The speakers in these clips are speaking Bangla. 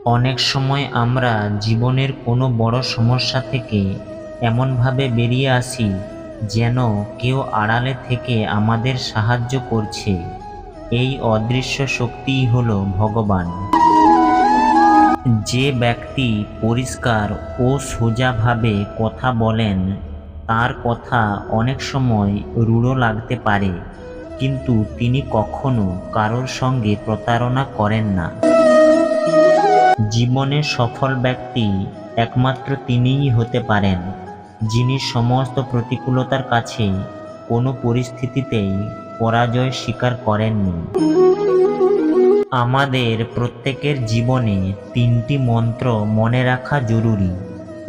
অনেক সময় আমরা জীবনের কোনো বড় সমস্যা থেকে এমনভাবে বেরিয়ে আসি যেন কেউ আড়ালে থেকে আমাদের সাহায্য করছে। এই অদৃশ্য শক্তিই হলো ভগবান। যে ব্যক্তি পরিষ্কার ও সোজাভাবে কথা বলেন, তার কথা অনেক সময় রূঢ় লাগতে পারে, কিন্তু তিনি কখনো কারোর সঙ্গে প্রতারণা করেন না। জীবনে সফল ব্যক্তি একমাত্র তিনিই হতে পারেন, যিনি সমস্ত প্রতিকূলতার কাছে কোনো পরিস্থিতিতেই পরাজয় স্বীকার করেননি। আমাদের প্রত্যেকের জীবনে তিনটি মন্ত্র মনে রাখা জরুরি।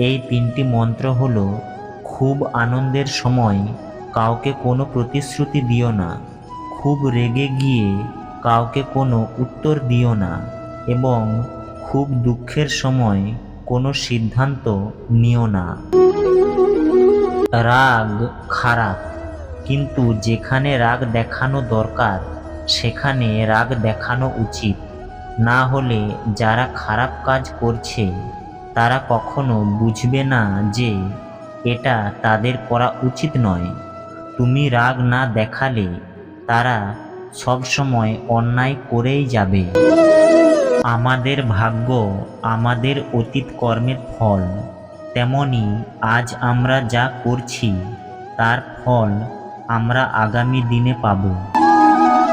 এই তিনটি মন্ত্র হলো: খুব আনন্দের সময় কাউকে কোনো প্রতিশ্রুতি দিও না, খুব রেগে গিয়ে কাউকে কোনো উত্তর দিও না, এবং খুব দুঃখের সময় কোনো সিদ্ধান্ত নিও না। রাগ খারাপ, কিন্তু যেখানে রাগ দেখানো দরকার সেখানে রাগ দেখানো উচিত। না হলে যারা খারাপ কাজ করছে তারা কখনো বুঝবে না যে এটা তাদের করা উচিত নয়। তুমি রাগ না দেখালে তারা সবসময় অন্যায় করেই যাবে। আমাদের ভাগ্য আমাদের অতীত কর্মের ফল, তেমনি আজ আমরা যা করছি তার ফল আমরা আগামী দিনে পাব।